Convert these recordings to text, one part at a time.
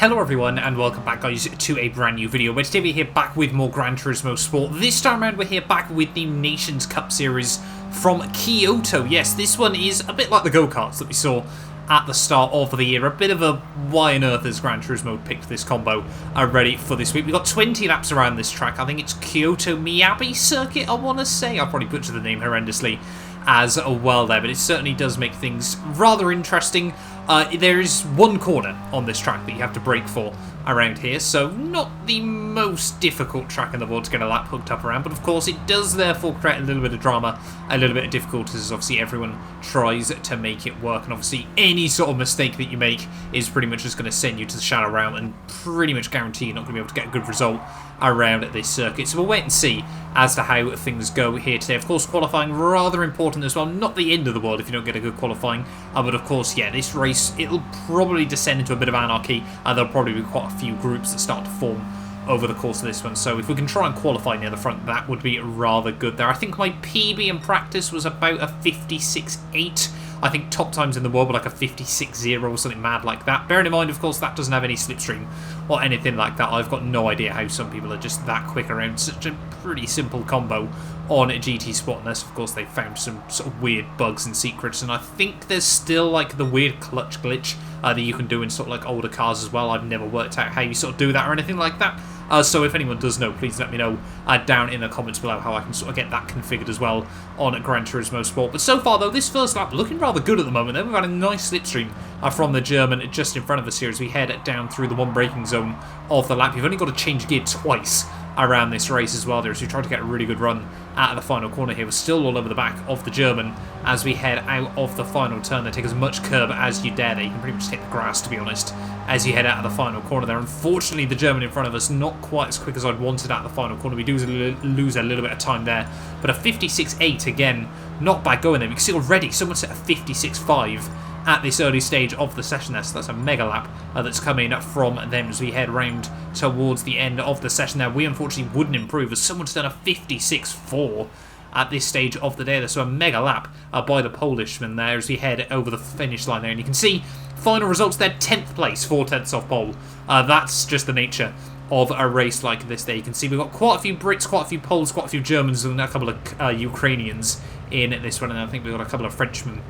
Hello everyone and welcome back guys to a brand new video where today we're here back with more Gran Turismo Sport. This time around we're here back with the Nations Cup series from Kyoto. Yes, this one is a bit like the go-karts that we saw at the start of the year. A bit of a why on earth has Gran Turismo picked this combo ready for this week. We've got 20 laps around this track. I think it's Kyoto Miyabi circuit I want to say. I'll probably butcher the name horrendously as well there, but it certainly does make things rather interesting. There is one corner on this track that you have to brake for around here, so not the most difficult track in the world to get a lap hooked up around, but of course it does therefore create a little bit of drama, a little bit of difficulties, as obviously everyone tries to make it work, and obviously any sort of mistake that you make is pretty much just going to send you to the shadow realm and pretty much guarantee you're not going to be able to get a good result around this circuit. So we'll wait and see as to how things go here today. Of course, qualifying rather important as well. Not the end of the world if you don't get a good qualifying, but of course, yeah, this race, it'll probably descend into a bit of anarchy, and there'll probably be quite a few groups that start to form over the course of this one. So if we can try and qualify near the front, that would be rather good there. I think my PB in practice was about a 56.8. I think top times in the world were like a 56.0 or something mad like that. Bearing in mind, of course, that doesn't have any slipstream or anything like that. I've got no idea how some people are just that quick around such a pretty simple combo on GT Sport, unless, of course, they found some sort of weird bugs and secrets. And I think there's still like the weird clutch glitch that you can do in sort of like older cars as well. I've never worked out how you sort of do that or anything like that. So if anyone does know, please let me know down in the comments below how I can sort of get that configured as well on Gran Turismo Sport. But so far, though, this first lap looking rather good at the moment. Then we've had a nice slipstream from the German just in front of us here as we head down through the one braking zone of the lap. You've only got to change gear twice around this race as well there, as we try to get a really good run out of the final corner here. We're still all over the back of the German as we head out of the final turn. They take as much curb as you dare there. You can pretty much take the grass, to be honest, as you head out of the final corner there. Unfortunately, the German in front of us not quite as quick as I'd wanted out of the final corner. We do lose a little bit of time there, but a 56.8 again, not bad going there. We can see already someone set a 56.5 at this early stage of the session there, so that's a mega lap that's coming from them as we head round towards the end of the session there. We unfortunately wouldn't improve as someone's done a 56.4 at this stage of the day there, so a mega lap by the Polishman there as we head over the finish line there, and you can see final results there, 10th place, 4/10 off pole. That's just the nature of a race like this there. You can see we've got quite a few Brits, quite a few Poles, quite a few Germans, and a couple of Ukrainians in this one, and I think we've got a couple of Frenchmen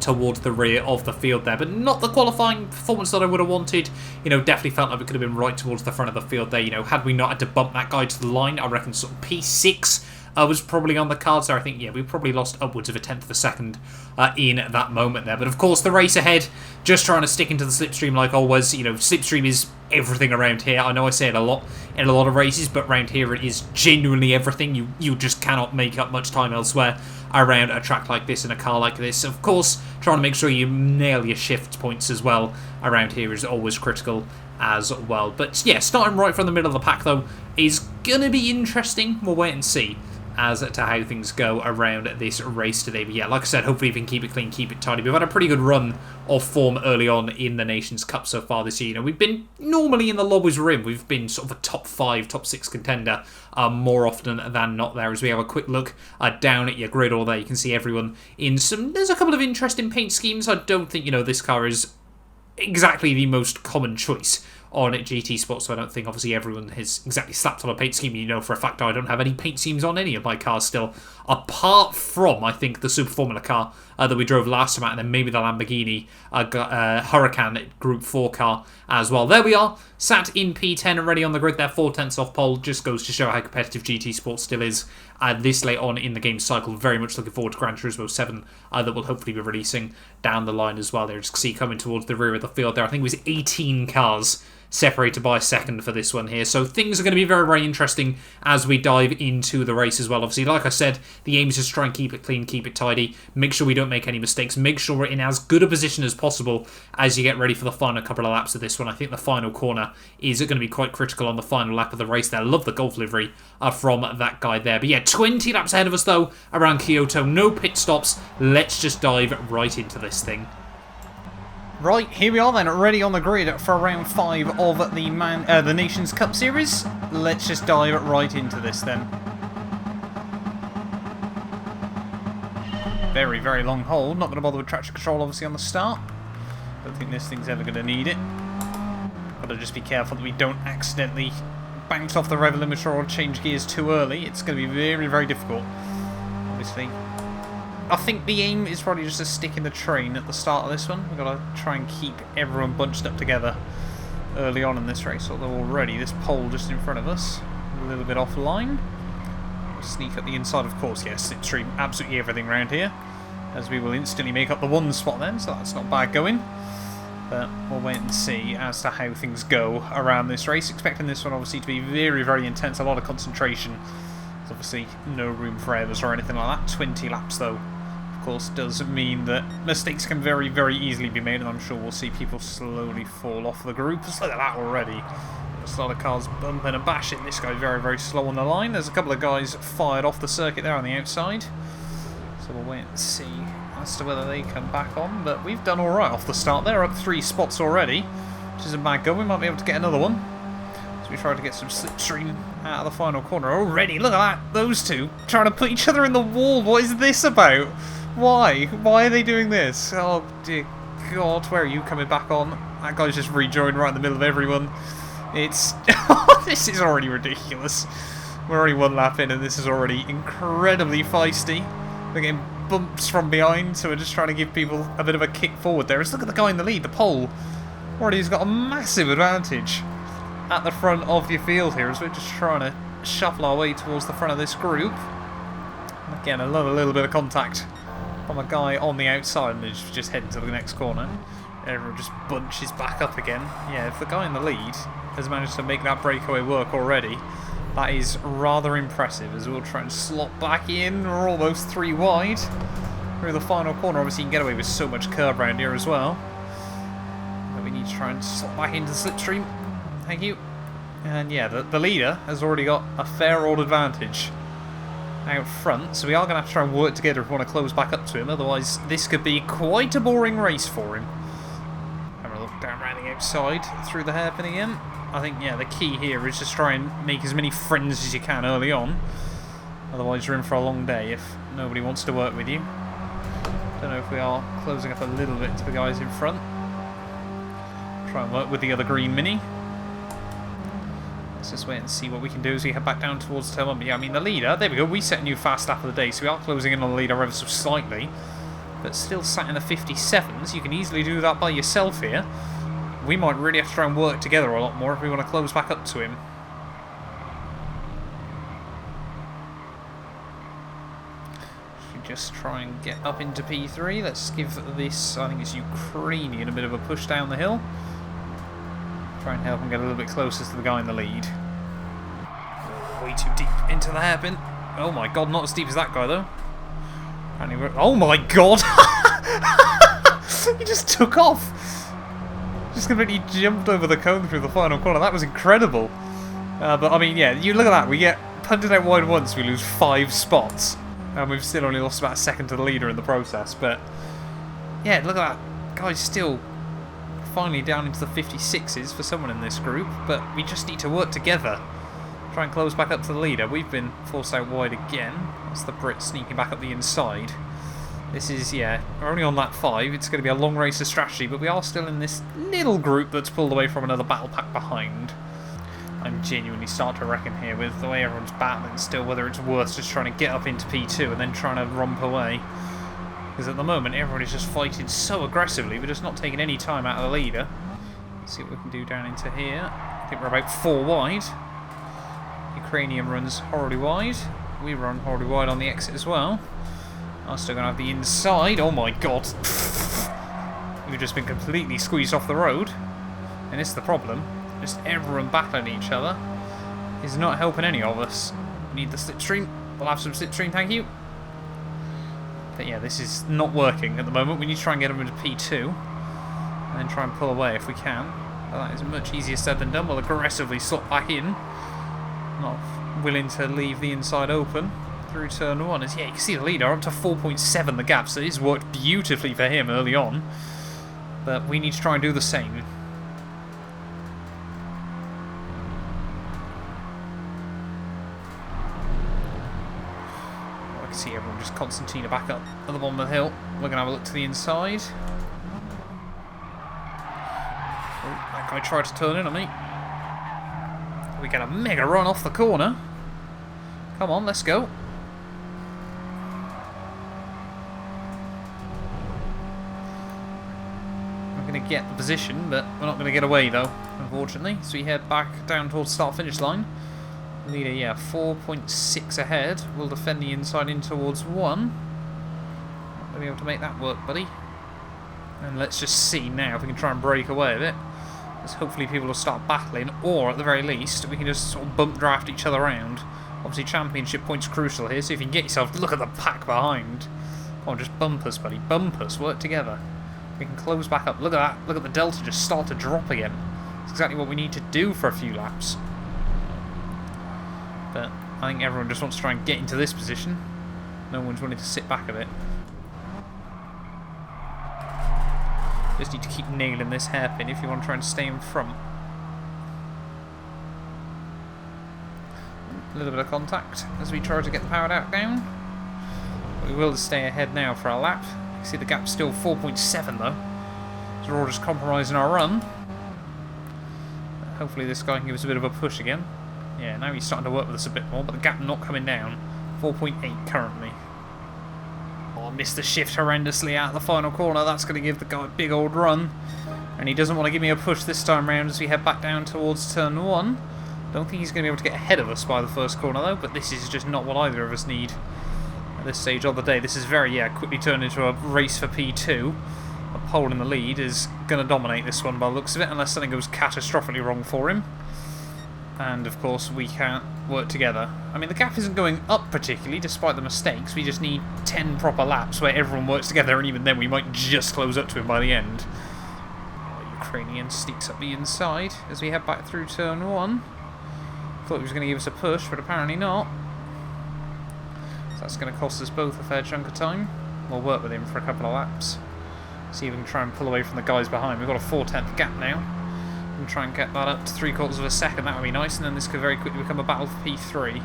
towards the rear of the field there, but not the qualifying performance that I would have wanted. You know, definitely felt like we could have been right towards the front of the field there. You know, had we not had to bump that guy to the line, I reckon sort of P6 was probably on the cards there. I think, yeah, we probably lost upwards of a tenth of a second in that moment there. But of course, the race ahead, just trying to stick into the slipstream like always. You know, slipstream is everything around here. I know I say it a lot in a lot of races, but around here it is genuinely everything. You just cannot make up much time elsewhere around a track like this in a car like this. Of course, trying to make sure you nail your shift points as well around here is always critical as well. But yeah, starting right from the middle of the pack though is going to be interesting. We'll wait and see as to how things go around this race today. But yeah, like I said, hopefully we can keep it clean, keep it tidy. We've had a pretty good run of form early on in the Nations Cup so far this year. You know, we've been normally in the lobbies we're in. We've been sort of a top 5, top 6 contender more often than not there. As we have a quick look down at your grid all there, you can see everyone in some... There's a couple of interesting paint schemes. I don't think, you know, this car is exactly the most common choice on GT Sports, so I don't think obviously everyone has exactly slapped on a paint scheme. You know for a fact I don't have any paint schemes on any of my cars still, apart from I think the Super Formula car that we drove last time out, and then maybe the Lamborghini Huracan Group 4 car as well. There we are, sat in P10 and ready on the grid there, 4/10 off pole. Just goes to show how competitive GT Sports still is this late on in the game cycle. Very much looking forward to Gran Turismo 7 that will hopefully be releasing down the line as well. There, just see coming towards the rear of the field there. I think it was 18 cars separated by a second for this one here. So things are going to be very, very interesting as we dive into the race as well. Obviously, like I said, the aim is just try and keep it clean, keep it tidy, make sure we don't make any mistakes, make sure we're in as good a position as possible as you get ready for the final couple of laps of this one. I think the final corner is going to be quite critical on the final lap of the race there. I love the Golf livery from that guy there. But yeah, 20 laps ahead of us though around Kyoto, no pit stops. Let's just dive right into this thing. Right, here we are then, ready on the grid for round 5 of the Nations Cup Series. Let's just dive right into this then. Very, very long hold. Not going to bother with traction control obviously on the start. Don't think this thing's ever going to need it. Got to just be careful that we don't accidentally bounce off the rev limiter or change gears too early. It's going to be very, very difficult, obviously. I think the aim is probably just to stick in the train at the start of this one. We've got to try and keep everyone bunched up together early on in this race, although already this pole just in front of us, a little bit offline. We'll sneak up the inside, of course. Yes, slipstream absolutely everything around here, as we will instantly make up the one spot then, so that's not bad going. But we'll wait and see as to how things go around this race. Expecting this one obviously to be very, very intense, a lot of concentration. There's obviously no room for errors or anything like that. 20 laps though, of course, does mean that mistakes can very, very easily be made, and I'm sure we'll see people slowly fall off the group. Just look at that already. There's a lot of cars bumping and bashing. This guy very, very slow on the line. There's a couple of guys fired off the circuit there on the outside. So we'll wait and see as to whether they come back on, but we've done alright off the start. They're up 3 spots already, which isn't bad going. We might be able to get another one. So we tried to get some slipstream out of the final corner already. Look at that, those two trying to put each other in the wall. What is this about? Why? Why are they doing this? Oh dear God, where are you coming back on? That guy's just rejoined right in the middle of everyone. It's... this is already ridiculous. We're already 1 lap in and this is already incredibly feisty. We're getting bumps from behind, so we're just trying to give people a bit of a kick forward there. Let's look at the guy in the lead, the pole. Already he's got a massive advantage at the front of your field here, as we're just trying to shuffle our way towards the front of this group. And again, another little bit of contact from a guy on the outside, and he's just heading to the next corner. Everyone just bunches back up again. Yeah, if the guy in the lead has managed to make that breakaway work already, that is rather impressive, as we'll try and slot back in. We're almost 3 wide through the final corner. Obviously, you can get away with so much curb around here as well. But we need to try and slot back into the slipstream. Thank you. And yeah, the leader has already got a fair old advantage out front, so we are going to have to try and work together if we want to close back up to him. Otherwise, this could be quite a boring race for him. Having a look down around the outside through the hairpin again. I think, yeah, the key here is just try and make as many friends as you can early on. Otherwise, you're in for a long day if nobody wants to work with you. Don't know if we are closing up a little bit to the guys in front. Try and work with the other green Mini. Let's just wait and see what we can do as we head back down towards turn 1. But yeah, I mean, the leader, there we go, we set a new fast lap of the day, so we are closing in on the leader ever so slightly. But still sat in the 57s. You can easily do that by yourself here. We might really have to try and work together a lot more if we want to close back up to him. Should we just try and get up into P3? Let's give this, I think it's Ukrainian, a bit of a push down the hill. Try and help him get a little bit closer to the guy in the lead. Way too deep into the hairpin. Oh my God, not as deep as that guy though. Oh my God! He just took off! Just completely jumped over the cone through the final corner. That was incredible. But I mean, yeah, you look at that. We get punted out wide once, we lose 5 spots. And we've still only lost about a second to the leader in the process. But yeah, look at that. Guy's still finally down into the 56s for someone in this group. But we just need to work together. Try and close back up to the leader. We've been forced out wide again. That's the Brit sneaking back up the inside. This is, yeah, we're only on lap 5. It's going to be a long race of strategy, but we are still in this little group that's pulled away from another battle pack behind. I'm genuinely starting to reckon here with the way everyone's battling still, whether it's worth just trying to get up into P2 and then trying to romp away. Because at the moment, everyone is just fighting so aggressively, we're just not taking any time out of the leader. Let's see what we can do down into here. I think we're about 4 wide. Ukrainian runs horribly wide. We run horribly wide on the exit as well. I'm still going to have the inside. Oh my God. We've just been completely squeezed off the road. And it's the problem. Just everyone battling each other is not helping any of us. We need the slipstream. We'll have some slipstream, thank you. But yeah, this is not working at the moment. We need to try and get them into P2. And then try and pull away if we can. But that is much easier said than done. We'll aggressively slot back in. Not willing to leave the inside open through turn 1. As yeah, you can see the leader up to 4.7 the gap, so it's worked beautifully for him early on. But we need to try and do the same. I can see everyone just Constantina back up at the bottom of the hill. We're going to have a look to the inside. Oh, that guy tried to turn in on me. We get a mega run off the corner. Come on, let's go. We're going to get the position, but we're not going to get away though, unfortunately. So we head back down towards the start-finish line. Leader, yeah, 4.6 ahead. We'll defend the inside in towards 1. Not going to be able to make that work, buddy. And let's just see now if we can try and break away with it. Because hopefully people will start battling, or at the very least, we can just sort of bump draft each other around. Obviously, championship points crucial here, so if you can get yourself, look at the pack behind. Come on, just bump us, buddy. Bump us, work together. We can close back up. Look at that. Look at the delta just start to drop again. It's exactly what we need to do for a few laps. But I think everyone just wants to try and get into this position. No one's willing to sit back a bit. Just need to keep nailing this hairpin if you want to try and stay in front. A little bit of contact as we try to get the powered out down. We will stay ahead now for our lap. You can see the gap's still 4.7 though. So we're all just compromising our run. Hopefully this guy can give us a bit of a push again. Yeah, now he's starting to work with us a bit more, but the gap not coming down. 4.8 currently. Oh, missed the shift horrendously out of the final corner. That's going to give the guy a big old run. And he doesn't want to give me a push this time round as we head back down towards turn 1. Don't think he's going to be able to get ahead of us by the first corner though, but this is just not what either of us need at this stage of the day. This is very, quickly turned into a race for P2. A pole in the lead is going to dominate this one by the looks of it, unless something goes catastrophically wrong for him. And of course we can't work together. I mean, the gap isn't going up particularly despite the mistakes. We just need 10 proper laps where everyone works together, and even then we might just close up to him by the end. Ukrainian sneaks up the inside as we head back through turn 1. Thought he was going to give us a push, but apparently not. So that's going to cost us both a fair chunk of time. We'll work with him for a couple of laps. See if we can try and pull away from the guys behind. We've got a 4/10 gap now. And try and get that up to 3/4 of a second. That would be nice, and then this could very quickly become a battle for P3.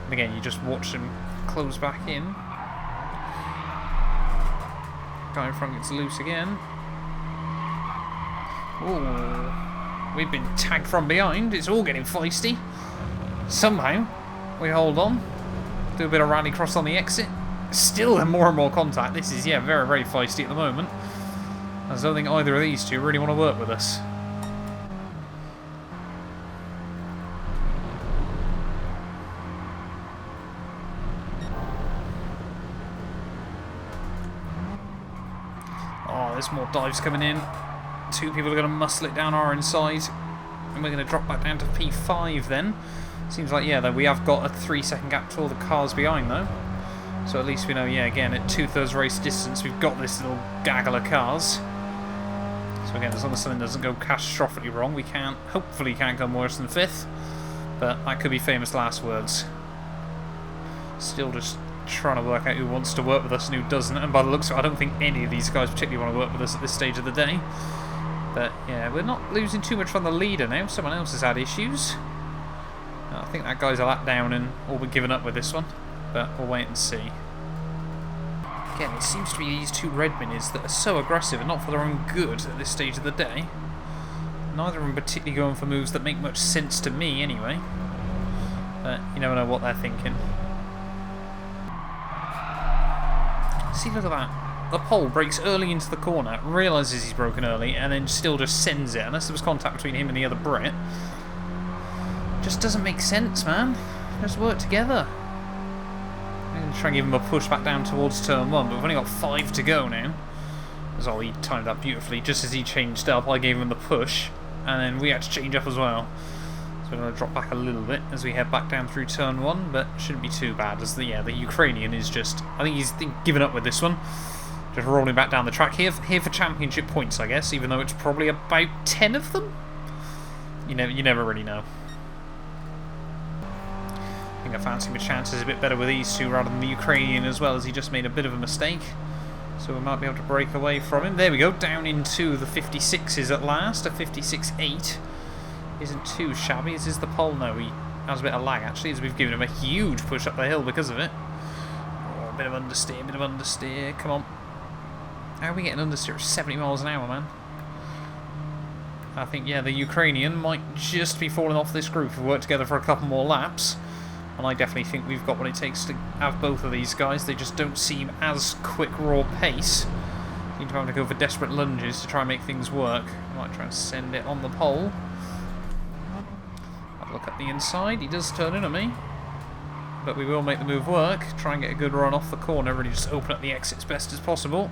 And again, you just watch him close back in. Guy in front gets loose again. Ooh, we've been tagged from behind. It's all getting feisty. Somehow we hold on. Do a bit of rallycross on the exit. Still more and more contact. This is very, very feisty at the moment. I don't think either of these two really want to work with us. Oh, there's more dives coming in. Two people are going to muscle it down our inside. And we're going to drop back down to P5 then. Seems like, that we have got a 3-second gap to all the cars behind though. So at least we know, again, at 2/3 race distance, we've got this little gaggle of cars. So again, as long as something doesn't go catastrophically wrong, we hopefully can't come worse than 5th. But that could be famous last words. Still just trying to work out who wants to work with us and who doesn't. And by the looks of it, I don't think any of these guys particularly want to work with us at this stage of the day. But we're not losing too much from the leader now. Someone else has had issues. I think that guy's a lap down and all but given up with this one. But we'll wait and see. Again, it seems to be these two red minis that are so aggressive and not for their own good at this stage of the day. Neither of them particularly going for moves that make much sense to me anyway. But you never know what they're thinking. See, look at that. The pole breaks early into the corner, realises he's broken early, and then still just sends it, unless there was contact between him and the other Brit. Just doesn't make sense, man. Just work together. I'm going to try and give him a push back down towards turn 1, but we've only got 5 to go now. So he timed that beautifully. Just as he changed up, I gave him the push, and then we had to change up as well. So we're going to drop back a little bit as we head back down through turn 1, but shouldn't be too bad. As the Ukrainian is just, I think he's given up with this one. Just rolling back down the track here for championship points, I guess, even though it's probably about 10 of them. You never really know. I think I fancy my chances a bit better with these two rather than the Ukrainian as well, as he just made a bit of a mistake. So we might be able to break away from him. There we go, down into the 56s at last. A 56.8 isn't too shabby. Is the pole? No, he has a bit of lag actually, as we've given him a huge push up the hill because of it. Oh, a bit of understeer, come on. How are we getting understeer at 70 miles an hour, man? I think, yeah, the Ukrainian might just be falling off this group. We've worked together for a couple more laps. And I definitely think we've got what it takes to have both of these guys. They just don't seem as quick raw pace. Seem to have to go for desperate lunges to try and make things work. I might try and send it on the pole. Have a look at the inside. He does turn in on me. But we will make the move work. Try and get a good run off the corner. Really just open up the exit as best as possible.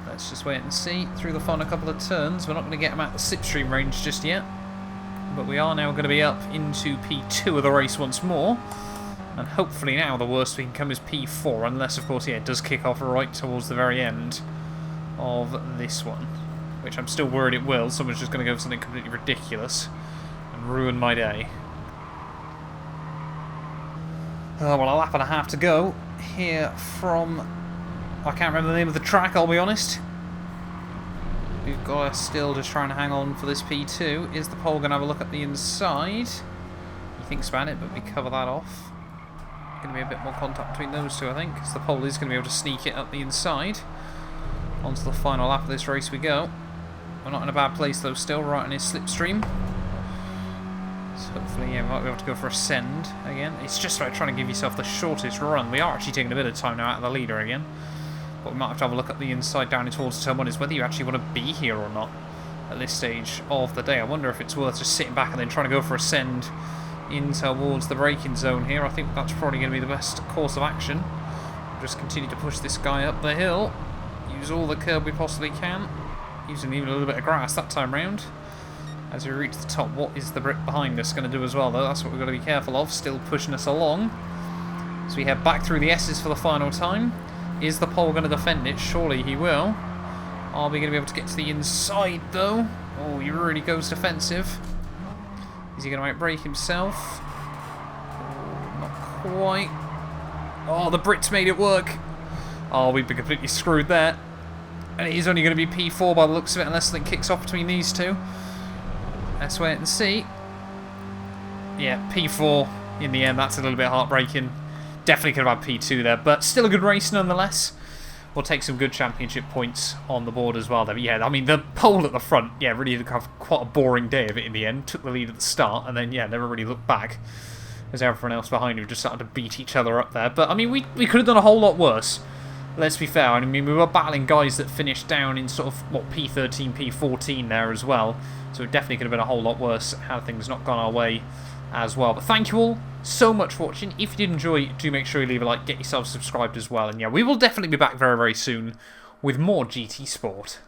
Let's just wait and see. Through the final couple of turns. We're not going to get him out the slipstream range just yet. But we are now going to be up into P2 of the race once more. And hopefully now the worst we can come is P4. Unless, of course, yeah, it does kick off right towards the very end of this one. Which I'm still worried it will. Someone's just going to go for something completely ridiculous and ruin my day. Oh, well, a lap and a half to go here from... I can't remember the name of the track, I'll be honest. We've got to still just trying to hang on for this P2. Is the pole going to have a look at the inside? He thinks about it, but we cover that off. Going to be a bit more contact between those two, I think, because the pole is going to be able to sneak it up the inside. On to the final lap of this race we go. We're not in a bad place, though, still, right in his slipstream. So hopefully, yeah, we might be able to go for a send again. It's just about trying to give yourself the shortest run. We are actually taking a bit of time now out of the leader again. But we might have to have a look at the inside down towards turn 1 is whether you actually want to be here or not at this stage of the day. I wonder if it's worth just sitting back and then trying to go for a send in towards the braking zone here. I think that's probably going to be the best course of action. We'll just continue to push this guy up the hill. Use all the curb we possibly can. Using even a little bit of grass that time round. As we reach the top, what is the Brit behind us going to do as well, though? That's what we've got to be careful of. Still pushing us along. So we head back through the S's for the final time. Is the pole going to defend it? Surely he will. Are we going to be able to get to the inside, though? Oh, he really goes defensive. Is he going to outbrake himself? Oh, not quite. Oh, the Brits made it work. Oh, we've been completely screwed there. And he's only going to be P4 by the looks of it, unless something kicks off between these two. Let's wait and see. Yeah, P4 in the end. That's a little bit heartbreaking. Definitely could have had P2 there, but still a good race nonetheless. We'll take some good championship points on the board as well. There. But yeah, I mean, the pole at the front, yeah, really had quite a boring day of it in the end. Took the lead at the start, and then, yeah, never really looked back. As everyone else behind him just started to beat each other up there. But, I mean, we could have done a whole lot worse. Let's be fair. I mean, we were battling guys that finished down in sort of, what, P13, P14 there as well. So it definitely could have been a whole lot worse had things not gone our way as well. But thank you all so much for watching. If you did enjoy, do make sure you leave a like, get yourself subscribed as well. And yeah, we will definitely be back very, very soon with more GT Sport.